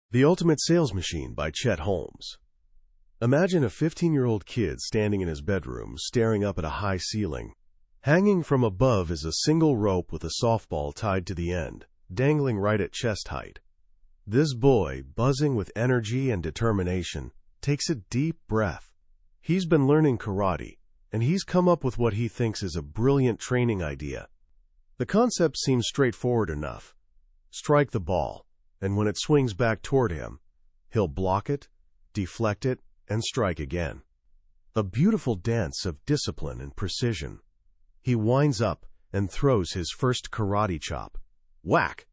The Ultimate Sales Machine by Chet Holmes. Imagine a 15-year-old kid standing in his bedroom, staring up at a high ceiling. Hanging from above is a single rope with a softball tied to the end, dangling right at chest height. This boy, buzzing with energy and determination, takes a deep breath. He's been learning karate, and he's come up with what he thinks is a brilliant training idea. The concept seems straightforward enough. Strike the ball, and when it swings back toward him, he'll block it, deflect it, and strike again. A beautiful dance of discipline and precision. He winds up and throws his first karate chop. Whack!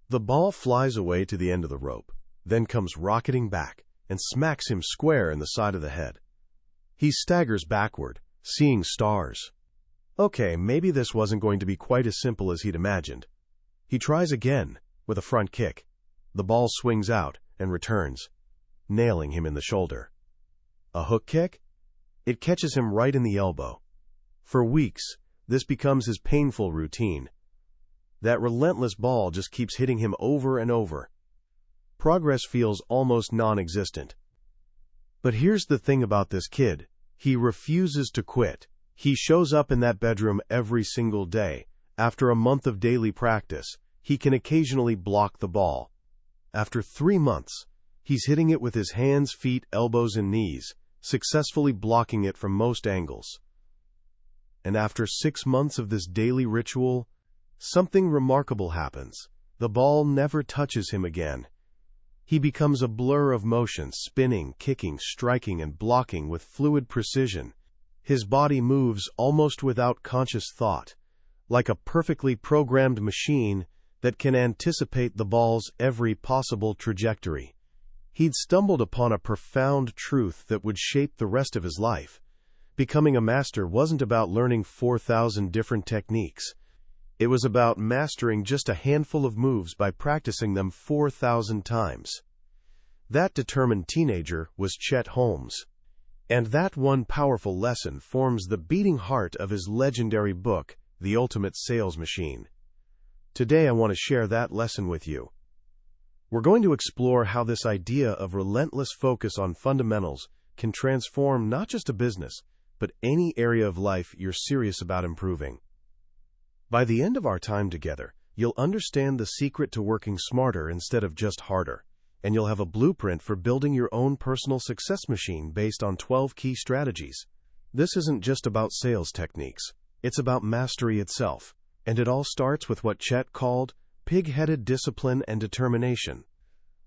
The ball flies away to the end of the rope, then comes rocketing back and smacks him square in the side of the head. He staggers backward, seeing stars. Okay, maybe this wasn't going to be quite as simple as he'd imagined. He tries again with a front kick. The ball swings out and returns, nailing him in the shoulder. A hook kick? It catches him right in the elbow. For weeks, this becomes his painful routine. That relentless ball just keeps hitting him over and over. Progress feels almost non-existent. But here's the thing about this kid. He refuses to quit. He shows up in that bedroom every single day. After a month of daily practice, he can occasionally block the ball. After 3 months, he's hitting it with his hands, feet, elbows, and knees, successfully blocking it from most angles. And after 6 months of this daily ritual, something remarkable happens. The ball never touches him again. He becomes a blur of motion, spinning, kicking, striking, and blocking with fluid precision. His body moves almost without conscious thought, like a perfectly programmed machine that can anticipate the ball's every possible trajectory. He'd stumbled upon a profound truth that would shape the rest of his life. Becoming a master wasn't about learning 4,000 different techniques. It was about mastering just a handful of moves by practicing them 4,000 times. That determined teenager was Chet Holmes. And that one powerful lesson forms the beating heart of his legendary book, The Ultimate Sales Machine. Today I want to share that lesson with you. We're going to explore how this idea of relentless focus on fundamentals can transform not just a business, but any area of life you're serious about improving. By the end of our time together, you'll understand the secret to working smarter instead of just harder, and you'll have a blueprint for building your own personal success machine based on 12 key strategies. This isn't just about sales techniques. It's about mastery itself. And it all starts with what Chet called pig-headed discipline and determination.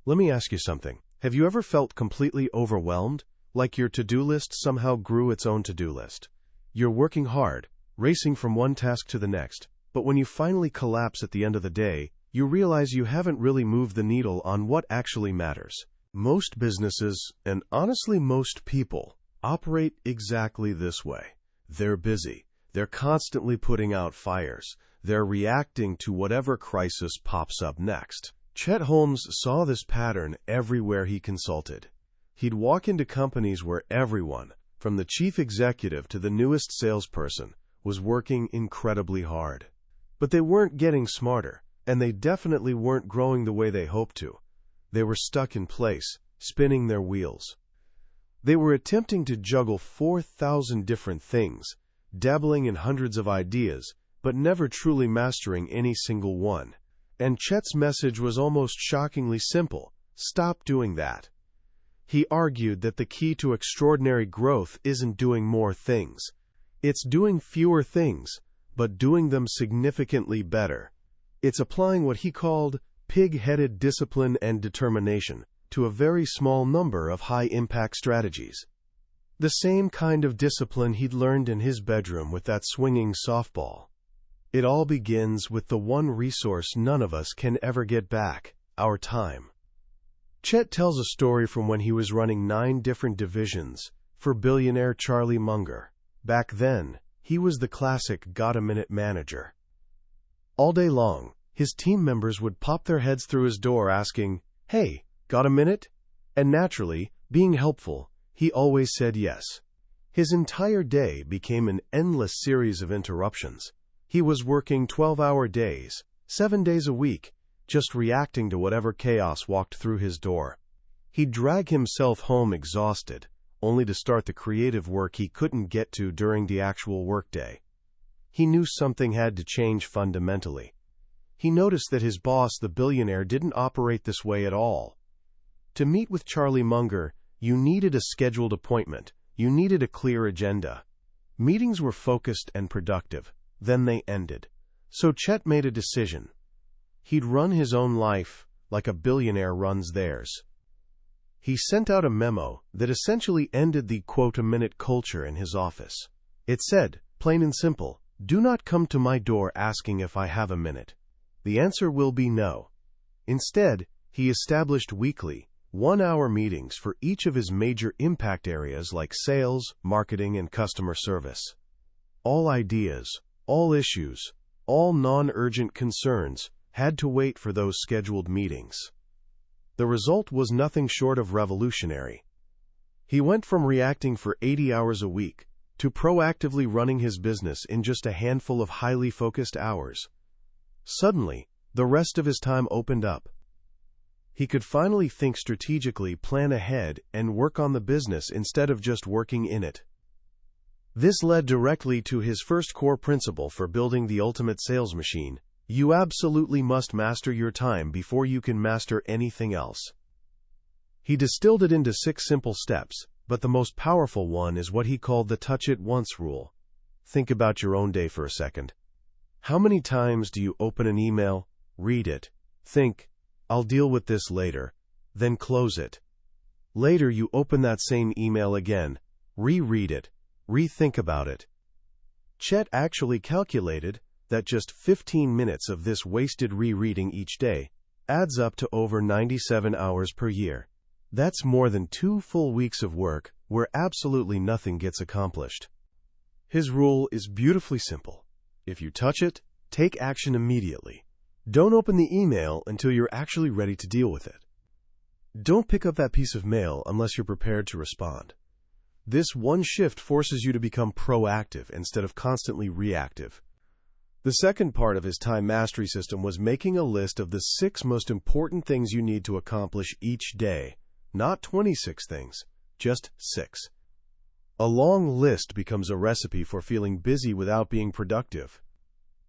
Let me ask you something. Have you ever felt completely overwhelmed, like your to-do list somehow grew its own to-do list? You're working hard, racing from one task to the next, but when you finally collapse at the end of the day, you realize you haven't really moved the needle on what actually matters. Most businesses, and honestly most people, operate exactly this way. They're busy. They're constantly putting out fires. They're reacting to whatever crisis pops up next. Chet Holmes saw this pattern everywhere he consulted. He'd walk into companies where everyone, from the chief executive to the newest salesperson, was working incredibly hard. But they weren't getting smarter, and they definitely weren't growing the way they hoped to. They were stuck in place, spinning their wheels. They were attempting to juggle 4,000 different things, dabbling in hundreds of ideas, but never truly mastering any single one. And Chet's message was almost shockingly simple: stop doing that. He argued that the key to extraordinary growth isn't doing more things. It's doing fewer things, but doing them significantly better. It's applying what he called pig-headed discipline and determination to a very small number of high-impact strategies. The same kind of discipline he'd learned in his bedroom with that swinging softball. It all begins with the one resource none of us can ever get back: our time. Chet tells a story from when he was running 9 different divisions for billionaire Charlie Munger. Back then, he was the classic got-a-minute manager. All day long, his team members would pop their heads through his door asking, "Hey, got a minute?" And naturally, being helpful, he always said yes. His entire day became an endless series of interruptions. He was working 12-hour days, 7 days a week, just reacting to whatever chaos walked through his door. He'd drag himself home exhausted, only to start the creative work he couldn't get to during the actual workday. He knew something had to change fundamentally. He noticed that his boss, the billionaire, didn't operate this way at all. To meet with Charlie Munger, you needed a scheduled appointment. You needed a clear agenda. Meetings were focused and productive. Then they ended. So Chet made a decision. He'd run his own life like a billionaire runs theirs. He sent out a memo that essentially ended the quote-a-minute culture in his office. It said, plain and simple, "Do not come to my door asking if I have a minute. The answer will be no." Instead, he established weekly, one-hour meetings for each of his major impact areas like sales, marketing, and customer service. All ideas, all issues, all non-urgent concerns had to wait for those scheduled meetings. The result was nothing short of revolutionary. He went from reacting for 80 hours a week to proactively running his business in just a handful of highly focused hours. Suddenly, the rest of his time opened up. He could finally think strategically, plan ahead, and work on the business instead of just working in it. This led directly to his first core principle for building the ultimate sales machine. You absolutely must master your time before you can master anything else. He distilled it into 6 simple steps, but the most powerful one is what he called the touch it once rule. Think about your own day for a second. How many times do you open an email, read it, think, "I'll deal with this later," then close it? Later you open that same email again, reread it, rethink about it. Chet actually calculated that just 15 minutes of this wasted rereading each day adds up to over 97 hours per year. That's more than 2 full weeks of work where absolutely nothing gets accomplished. His rule is beautifully simple. If you touch it, take action immediately. Don't open the email until you're actually ready to deal with it. Don't pick up that piece of mail unless you're prepared to respond. This one shift forces you to become proactive instead of constantly reactive. The second part of his time mastery system was making a list of the 6 most important things you need to accomplish each day. Not 26 things, just 6. A long list becomes a recipe for feeling busy without being productive.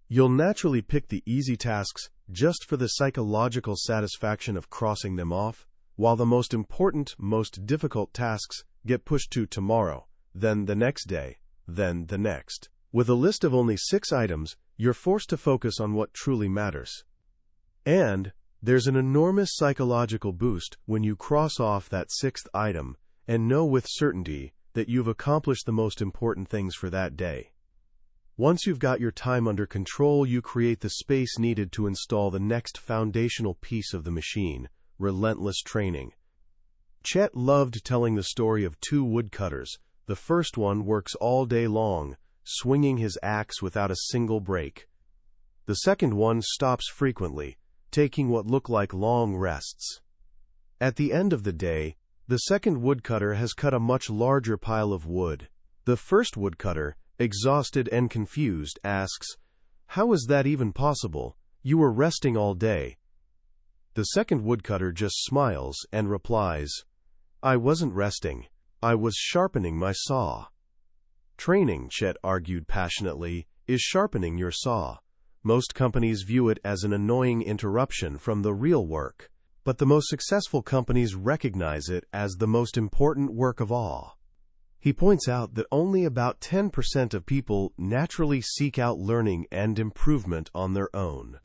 You'll naturally pick the easy tasks just for the psychological satisfaction of crossing them off, while the most important, most difficult tasks get pushed to tomorrow, then the next day, then the next. With a list of only 6 items, you're forced to focus on what truly matters. And there's an enormous psychological boost when you cross off that 6th item and know with certainty that you've accomplished the most important things for that day. Once you've got your time under control, you create the space needed to install the next foundational piece of the machine, relentless training. Chet loved telling the story of 2 woodcutters. The first one works all day long, swinging his axe without a single break. The second one stops frequently, taking what look like long rests. At the end of the day, the second woodcutter has cut a much larger pile of wood. The first woodcutter, exhausted and confused, asks, "How is that even possible? You were resting all day." The second woodcutter just smiles and replies, "I wasn't resting. I was sharpening my saw." Training, Chet argued passionately, is sharpening your saw. Most companies view it as an annoying interruption from the real work, but the most successful companies recognize it as the most important work of all. He points out that only about 10% of people naturally seek out learning and improvement on their own.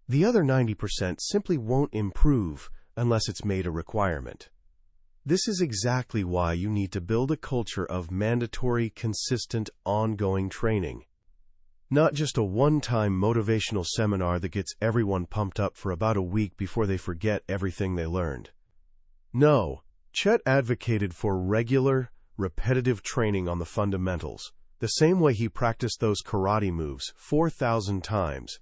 The other 90% simply won't improve unless it's made a requirement. This is exactly why you need to build a culture of mandatory, consistent, ongoing training. Not just a one-time motivational seminar that gets everyone pumped up for about a week before they forget everything they learned. No, Chet advocated for regular, repetitive training on the fundamentals, the same way he practiced those karate moves 4,000 times.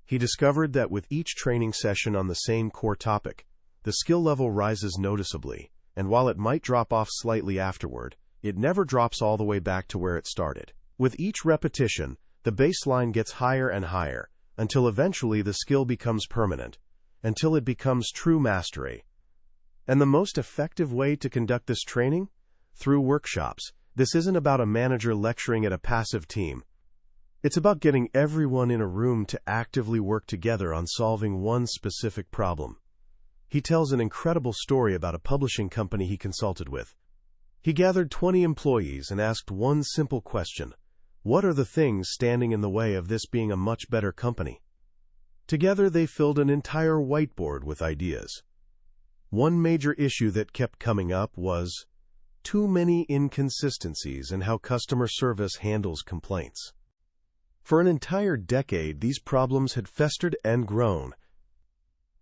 He discovered that with each training session on the same core topic, the skill level rises noticeably, and while it might drop off slightly afterward, it never drops all the way back to where it started. With each repetition, the baseline gets higher and higher, until eventually the skill becomes permanent. until it becomes true mastery. And the most effective way to conduct this training? Through workshops. This isn't about a manager lecturing at a passive team. It's about getting everyone in a room to actively work together on solving one specific problem. He tells an incredible story about a publishing company he consulted with. He gathered 20 employees and asked one simple question: what are the things standing in the way of this being a much better company? Together they filled an entire whiteboard with ideas. One major issue that kept coming up was too many inconsistencies in how customer service handles complaints. For an entire decade, these problems had festered and grown.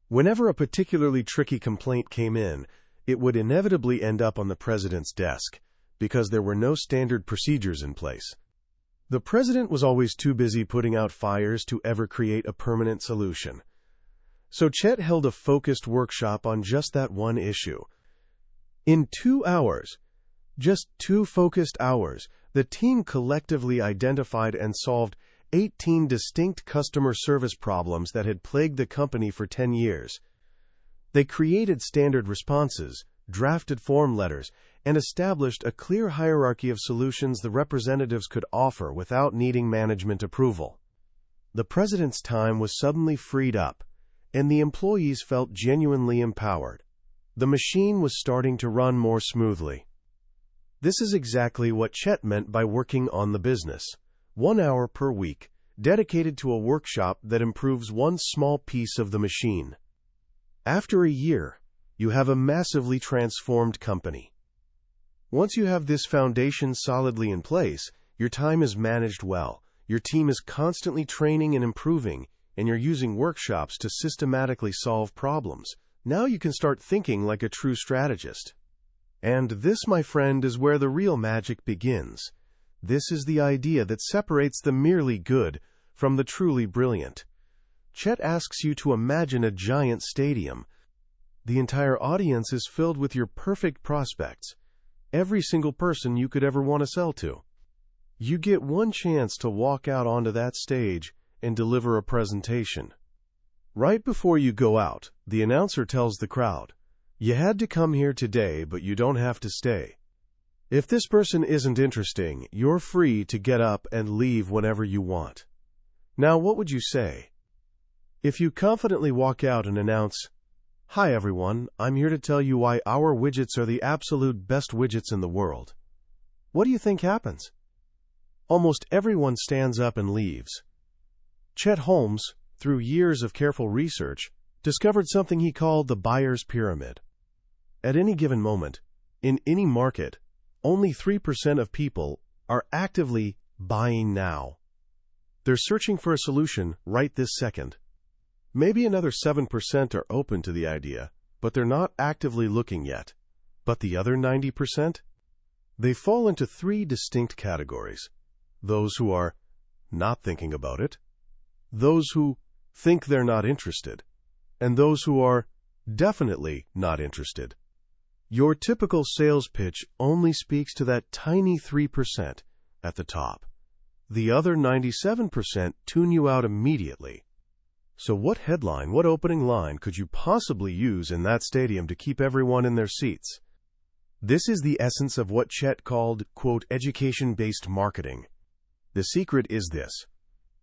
Whenever a particularly tricky complaint came in, it would inevitably end up on the president's desk, because there were no standard procedures in place. The president was always too busy putting out fires to ever create a permanent solution. So Chet held a focused workshop on just that one issue. In 2 hours, just 2 focused hours, the team collectively identified and solved 18 distinct customer service problems that had plagued the company for 10 years. They created standard responses, drafted form letters, and established a clear hierarchy of solutions the representatives could offer without needing management approval. The president's time was suddenly freed up, and the employees felt genuinely empowered. The machine was starting to run more smoothly. This is exactly what Chet meant by working on the business. 1 hour per week, dedicated to a workshop that improves one small piece of the machine. After a year, you have a massively transformed company. Once you have this foundation solidly in place, your time is managed well, your team is constantly training and improving, and you're using workshops to systematically solve problems. Now you can start thinking like a true strategist. And this, my friend, is where the real magic begins. This is the idea that separates the merely good from the truly brilliant. Chet asks you to imagine a giant stadium. The entire audience is filled with your perfect prospects, every single person you could ever want to sell to. You get one chance to walk out onto that stage and deliver a presentation. Right before you go out, the announcer tells the crowd, "You had to come here today, but you don't have to stay. If this person isn't interesting, you're free to get up and leave whenever you want." Now, what would you say? If you confidently walk out and announce, "Hi everyone, I'm here to tell you why our widgets are the absolute best widgets in the world." What do you think happens? Almost everyone stands up and leaves. Chet Holmes, through years of careful research, discovered something he called the buyer's pyramid. At any given moment, in any market, only 3% of people are actively buying now. They're searching for a solution right this second. Maybe another 7% are open to the idea, but they're not actively looking yet. But the other 90%? They fall into 3 distinct categories. Those who are not thinking about it, those who think they're not interested, and those who are definitely not interested. Your typical sales pitch only speaks to that tiny 3% at the top. The other 97% tune you out immediately. So what headline, what opening line could you possibly use in that stadium to keep everyone in their seats? This is the essence of what Chet called, quote, education-based marketing. The secret is this: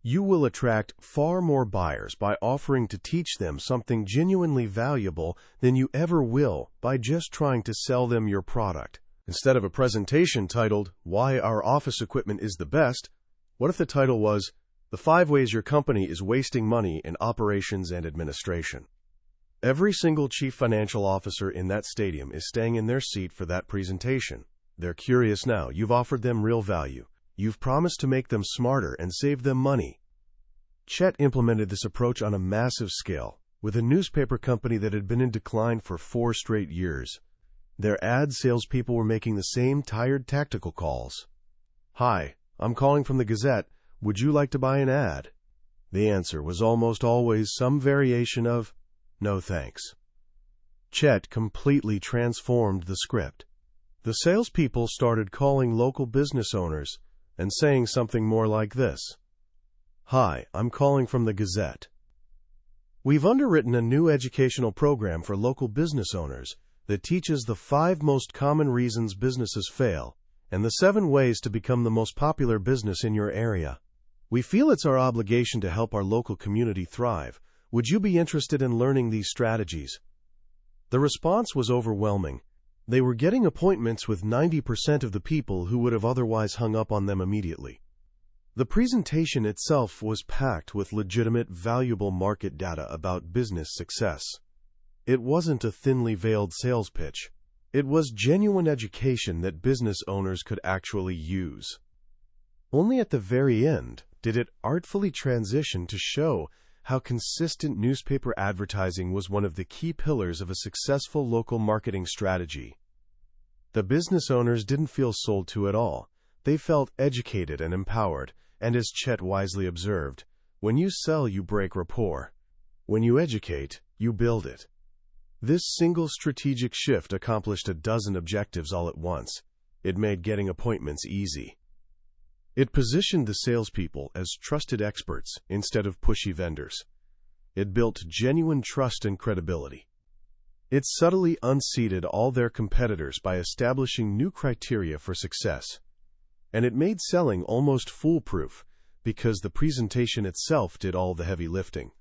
you will attract far more buyers by offering to teach them something genuinely valuable than you ever will by just trying to sell them your product. Instead of a presentation titled, "Why Our Office Equipment is the Best," what if the title was, "The 5 Ways Your Company is Wasting Money in Operations and Administration"? Every single chief financial officer in that stadium is staying in their seat for that presentation. They're curious now. You've offered them real value. You've promised to make them smarter and save them money. Chet implemented this approach on a massive scale with a newspaper company that had been in decline for 4 straight years. Their ad salespeople were making the same tired tactical calls. "Hi, I'm calling from the Gazette. Would you like to buy an ad?" The answer was almost always some variation of, "No thanks." Chet completely transformed the script. The salespeople started calling local business owners and saying something more like this: "Hi, I'm calling from the Gazette." We've underwritten a new educational program for local business owners that teaches the 5 most common reasons businesses fail and the 7 ways to become the most popular business in your area. We feel it's our obligation to help our local community thrive. Would you be interested in learning these strategies? The response was overwhelming. They were getting appointments with 90% of the people who would have otherwise hung up on them immediately. The presentation itself was packed with legitimate, valuable market data about business success. It wasn't a thinly veiled sales pitch. It was genuine education that business owners could actually use. Only at the very end did it artfully transition to show how consistent newspaper advertising was one of the key pillars of a successful local marketing strategy. The business owners didn't feel sold to at all. They felt educated and empowered, and as Chet wisely observed, when you sell, you break rapport. When you educate, you build it. This single strategic shift accomplished a dozen objectives all at once. It made getting appointments easy. It positioned the salespeople as trusted experts instead of pushy vendors. It built genuine trust and credibility. It subtly unseated all their competitors by establishing new criteria for success. And it made selling almost foolproof because the presentation itself did all the heavy lifting.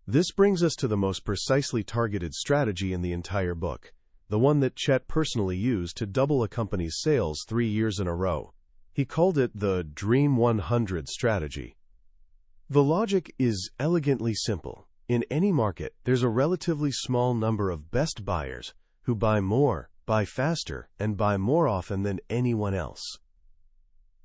This brings us to the most precisely targeted strategy in the entire book, the one that Chet personally used to double a company's sales 3 years in a row. He called it the Dream 100 strategy. The logic is elegantly simple. In any market, there's a relatively small number of best buyers who buy more, buy faster, and buy more often than anyone else.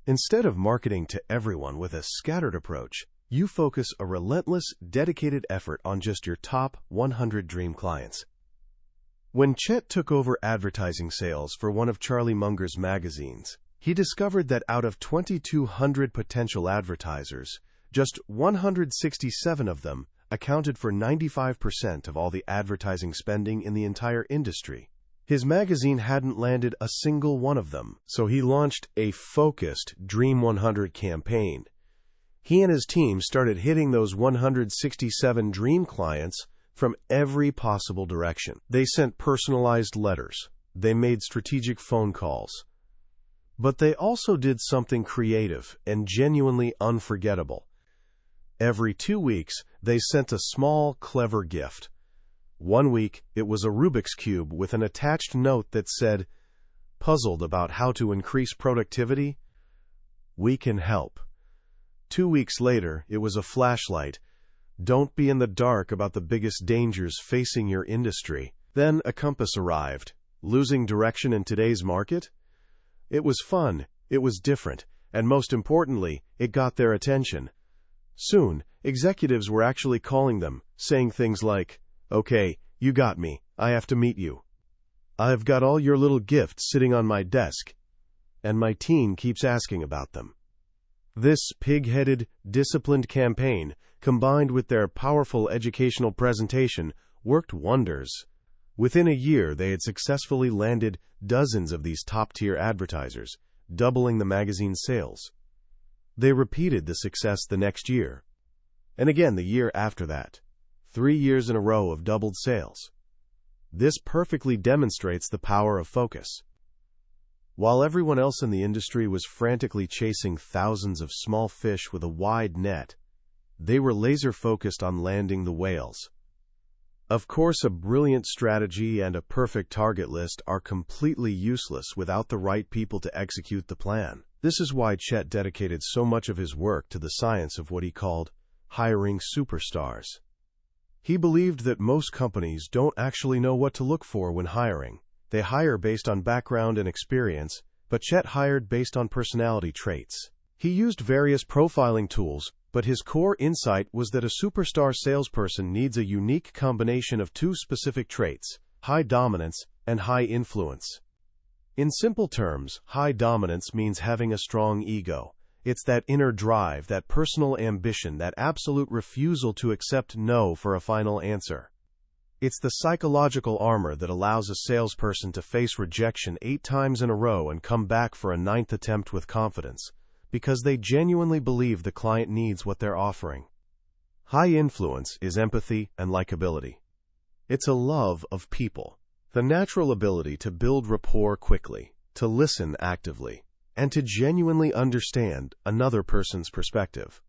Instead of marketing to everyone with a scattered approach, you focus a relentless, dedicated effort on just your top 100 dream clients. When Chet took over advertising sales for one of Charlie Munger's magazines, he discovered that out of 2,200 potential advertisers, just 167 of them accounted for 95% of all the advertising spending in the entire industry. His magazine hadn't landed a single one of them, so he launched a focused Dream 100 campaign. He and his team started hitting those 167 dream clients from every possible direction. They sent personalized letters. They made strategic phone calls. But they also did something creative and genuinely unforgettable. Every 2 weeks, they sent a small, clever gift. One week, it was a Rubik's Cube with an attached note that said, "Puzzled about how to increase productivity? We can help." 2 weeks later, it was a flashlight. "Don't be in the dark about the biggest dangers facing your industry." Then a compass arrived. Losing direction in today's market? It was fun, it was different, and most importantly, it got their attention. Soon, executives were actually calling them, saying things like, "Okay, you got me. I have to meet you. I've got all your little gifts sitting on my desk, and my team keeps asking about them." This pig-headed, disciplined campaign, combined with their powerful educational presentation, worked wonders. Within a year, they had successfully landed dozens of these top-tier advertisers, doubling the magazine's sales. They repeated the success the next year, and again the year after that. 3 years in a row of doubled sales. This perfectly demonstrates the power of focus. While everyone else in the industry was frantically chasing thousands of small fish with a wide net, they were laser-focused on landing the whales. Of course, a brilliant strategy and a perfect target list are completely useless without the right people to execute the plan. This is why Chet dedicated so much of his work to the science of what he called hiring superstars. He believed that most companies don't actually know what to look for when hiring. They hire based on background and experience, but Chet hired based on personality traits. He used various profiling tools, but his core insight was that a superstar salesperson needs a unique combination of 2 specific traits: high dominance and high influence. In simple terms, high dominance means having a strong ego. It's that inner drive, that personal ambition, that absolute refusal to accept no for a final answer. It's the psychological armor that allows a salesperson to face rejection 8 times in a row and come back for a 9th attempt with confidence, because they genuinely believe the client needs what they're offering. High influence is empathy and likability. It's a love of people, the natural ability to build rapport quickly, to listen actively, and to genuinely understand another person's perspective.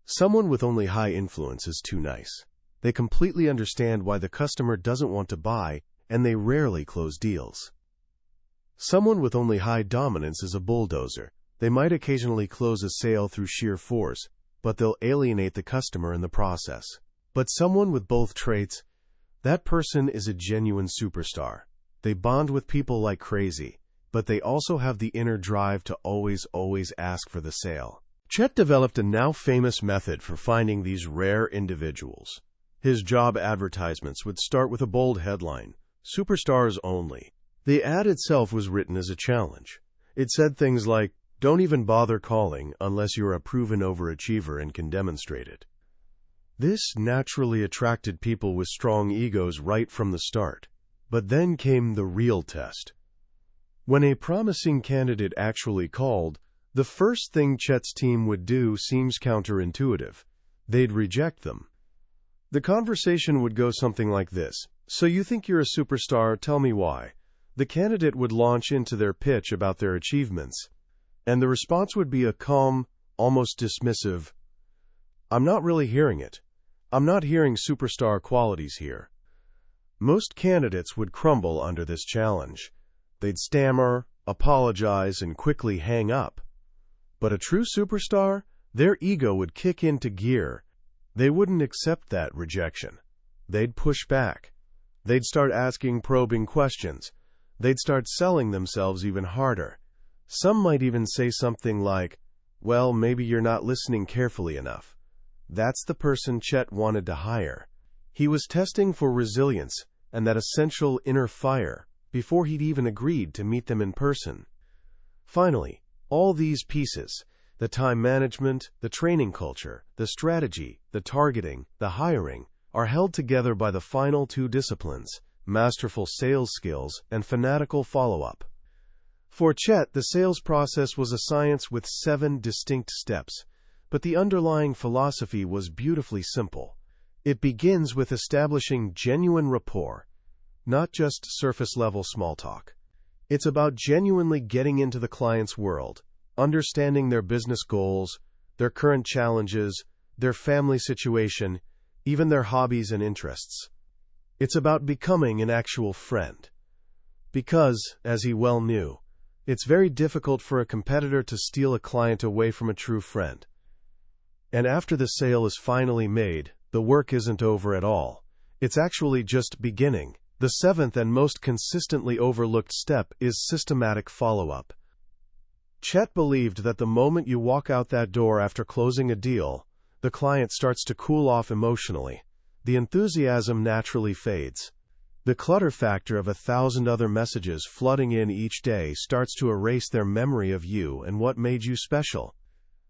Someone with only high influence is too nice. They completely understand why the customer doesn't want to buy, and they rarely close deals. Someone with only high dominance is a bulldozer. They might occasionally close a sale through sheer force, but they'll alienate the customer in the process. But someone with both traits, that person is a genuine superstar. They bond with people like crazy, but they also have the inner drive to always ask for the sale. Chet developed a now famous method for finding these rare individuals. His job advertisements would start with a bold headline, "Superstars Only." The ad itself was written as a challenge. It said things like, "Don't even bother calling unless you're a proven overachiever and can demonstrate it." This naturally attracted people with strong egos right from the start. But then came the real test. When a promising candidate actually called, the first thing Chet's team would do seems counterintuitive. They'd reject them. The conversation would go something like this: "So you think you're a superstar? Tell me why." The candidate would launch into their pitch about their achievements, and the response would be a calm, almost dismissive, "I'm not really hearing it. I'm not hearing superstar qualities here." Most candidates would crumble under this challenge. They'd stammer, apologize, and quickly hang up. But a true superstar, their ego would kick into gear. They wouldn't accept that rejection. They'd push back. They'd start asking probing questions. They'd start selling themselves even harder. Some might even say something like, "Well, maybe you're not listening carefully enough." That's the person Chet wanted to hire. He was testing for resilience and that essential inner fire before he'd even agreed to meet them in person. Finally, all these pieces, the time management, the training culture, the strategy, the targeting, the hiring, are held together by the final two disciplines: masterful sales skills and fanatical follow-up. For Chet, the sales process was a science with 7 distinct steps, but the underlying philosophy was beautifully simple. It begins with establishing genuine rapport, not just surface-level small talk. It's about genuinely getting into the client's world, understanding their business goals, their current challenges, their family situation, even their hobbies and interests. It's about becoming an actual friend. Because, as he well knew, it's very difficult for a competitor to steal a client away from a true friend. And after the sale is finally made, the work isn't over at all. It's actually just beginning. The 7th and most consistently overlooked step is systematic follow-up. Chet believed that the moment you walk out that door after closing a deal, the client starts to cool off emotionally. The enthusiasm naturally fades. The clutter factor of 1,000 other messages flooding in each day starts to erase their memory of you and what made you special.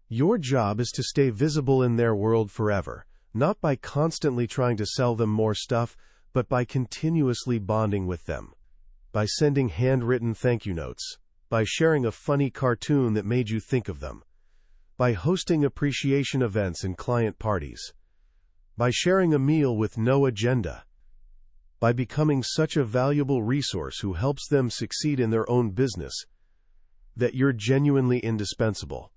Your job is to stay visible in their world forever, not by constantly trying to sell them more stuff, but by continuously bonding with them. By sending handwritten thank you notes, by sharing a funny cartoon that made you think of them, by hosting appreciation events and client parties, by sharing a meal with no agenda, by becoming such a valuable resource who helps them succeed in their own business that you're genuinely indispensable,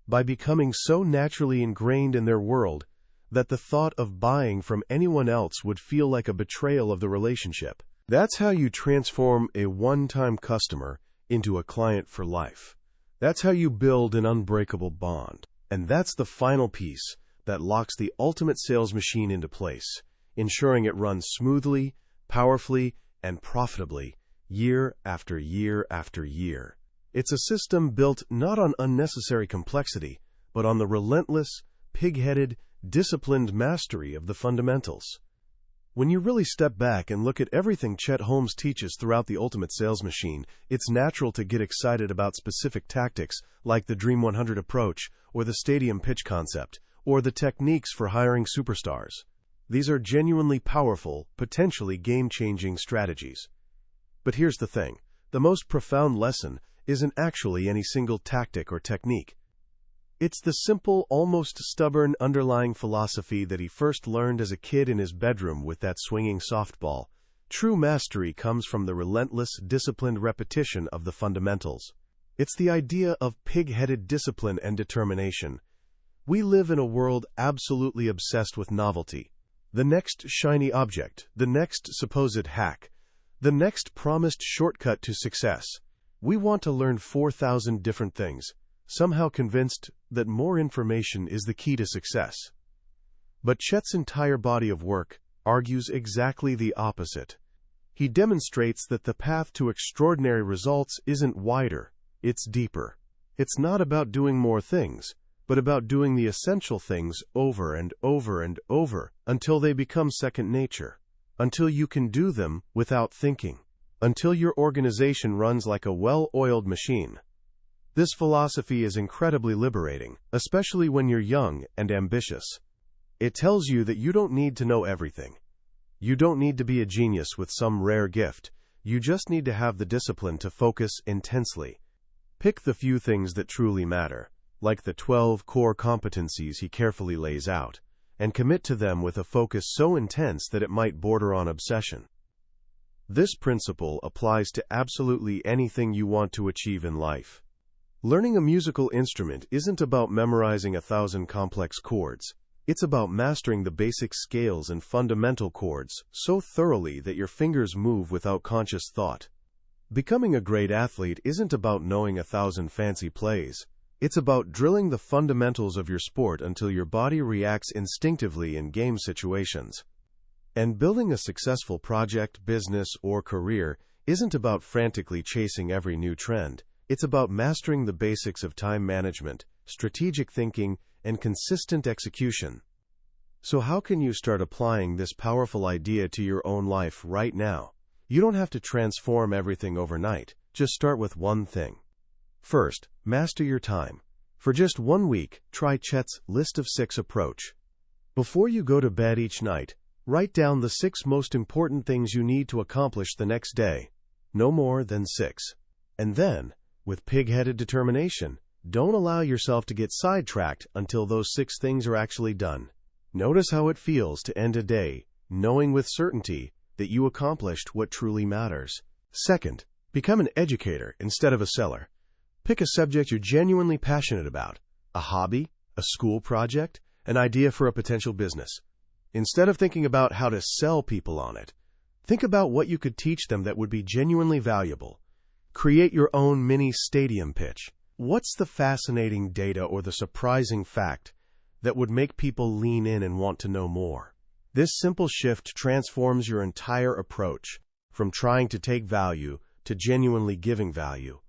by becoming so naturally ingrained in their world that the thought of buying from anyone else would feel like a betrayal of the relationship. That's how you transform a one-time customer into a client for life. That's how you build an unbreakable bond. And that's the final piece that locks the ultimate sales machine into place, ensuring it runs smoothly, powerfully, and profitably, year after year after year. It's a system built not on unnecessary complexity, but on the relentless, pig-headed, disciplined mastery of the fundamentals. When you really step back and look at everything Chet Holmes teaches throughout the ultimate sales machine, it's natural to get excited about specific tactics like the Dream 100 approach, or the stadium pitch concept, or the techniques for hiring superstars. These are genuinely powerful, potentially game-changing strategies. But here's the thing. The most profound lesson isn't actually any single tactic or technique. It's the simple, almost stubborn underlying philosophy that he first learned as a kid in his bedroom with that swinging softball. True mastery comes from the relentless, disciplined repetition of the fundamentals. It's the idea of pig-headed discipline and determination. We live in a world absolutely obsessed with novelty. The next shiny object, the next supposed hack, the next promised shortcut to success. We want to learn 4,000 different things, somehow convinced that more information is the key to success. But Chet's entire body of work argues exactly the opposite. He demonstrates that the path to extraordinary results isn't wider, it's deeper. It's not about doing more things, but about doing the essential things over and over and over until they become second nature, until you can do them without thinking, until your organization runs like a well-oiled machine. This philosophy is incredibly liberating, especially when you're young and ambitious. It tells you that you don't need to know everything. You don't need to be a genius with some rare gift. You just need to have the discipline to focus intensely. Pick the few things that truly matter, like the 12 core competencies he carefully lays out, and commit to them with a focus so intense that it might border on obsession. This principle applies to absolutely anything you want to achieve in life. Learning a musical instrument isn't about memorizing 1,000 complex chords. It's about mastering the basic scales and fundamental chords so thoroughly that your fingers move without conscious thought. Becoming a great athlete isn't about knowing 1,000 fancy plays. It's about drilling the fundamentals of your sport until your body reacts instinctively in game situations. And building a successful project, business, or career isn't about frantically chasing every new trend. It's about mastering the basics of time management, strategic thinking, and consistent execution. So how can you start applying this powerful idea to your own life right now? You don't have to transform everything overnight. Just start with one thing. First, master your time. For just 1 week, try Chet's List of 6 approach. Before you go to bed each night, write down the 6 most important things you need to accomplish the next day. No more than 6. And then, with pig-headed determination, don't allow yourself to get sidetracked until those 6 things are actually done. Notice how it feels to end a day, knowing with certainty that you accomplished what truly matters. Second, become an educator instead of a seller. Pick a subject you're genuinely passionate about, a hobby, a school project, an idea for a potential business. Instead of thinking about how to sell people on it, think about what you could teach them that would be genuinely valuable. Create your own mini stadium pitch. What's the fascinating data or the surprising fact that would make people lean in and want to know more? This simple shift transforms your entire approach from trying to take value to genuinely giving value.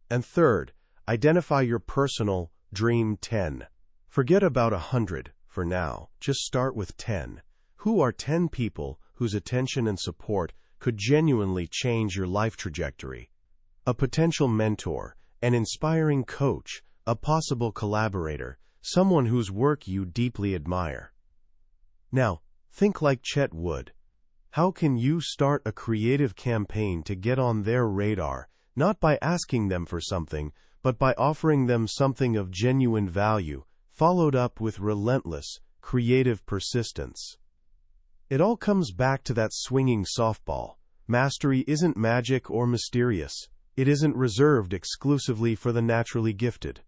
And third, identify your personal Dream 10. Forget about 100 for now. Just start with 10. Who are 10 people whose attention and support could genuinely change your life trajectory? A potential mentor, an inspiring coach, a possible collaborator, someone whose work you deeply admire. Now, think like Chet would. How can you start a creative campaign to get on their radar, not by asking them for something, but by offering them something of genuine value, followed up with relentless, creative persistence? It all comes back to that swinging softball. Mastery isn't magic or mysterious. It isn't reserved exclusively for the naturally gifted.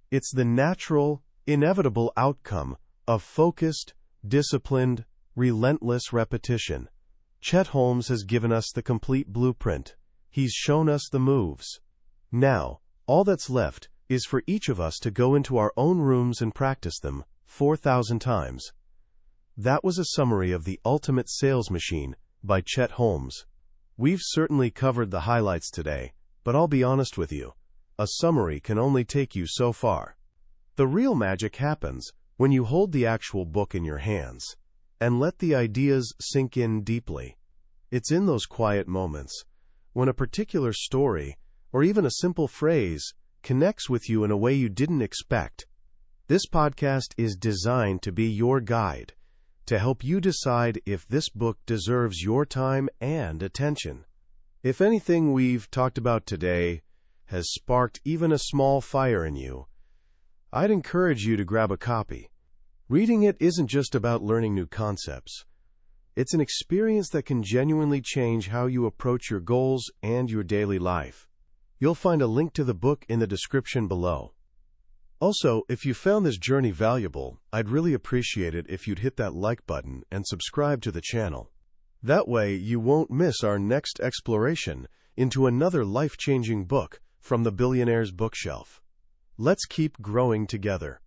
It's the natural, inevitable outcome of focused, disciplined, relentless repetition. Chet Holmes has given us the complete blueprint. He's shown us the moves. Now, all that's left is for each of us to go into our own rooms and practice them 4,000 times. That was a summary of The Ultimate Sales Machine by Chet Holmes. We've certainly covered the highlights today, but I'll be honest with you, a summary can only take you so far. The real magic happens when you hold the actual book in your hands and let the ideas sink in deeply. It's in those quiet moments when a particular story or even a simple phrase connects with you in a way you didn't expect. This podcast is designed to be your guide, to help you decide if this book deserves your time and attention. If anything we've talked about today has sparked even a small fire in you, I'd encourage you to grab a copy. Reading it isn't just about learning new concepts. It's an experience that can genuinely change how you approach your goals and your daily life. You'll find a link to the book in the description below. Also, if you found this journey valuable, I'd really appreciate it if you'd hit that like button and subscribe to the channel. That way, you won't miss our next exploration into another life-changing book from the Billionaires bookshelf. Let's keep growing together.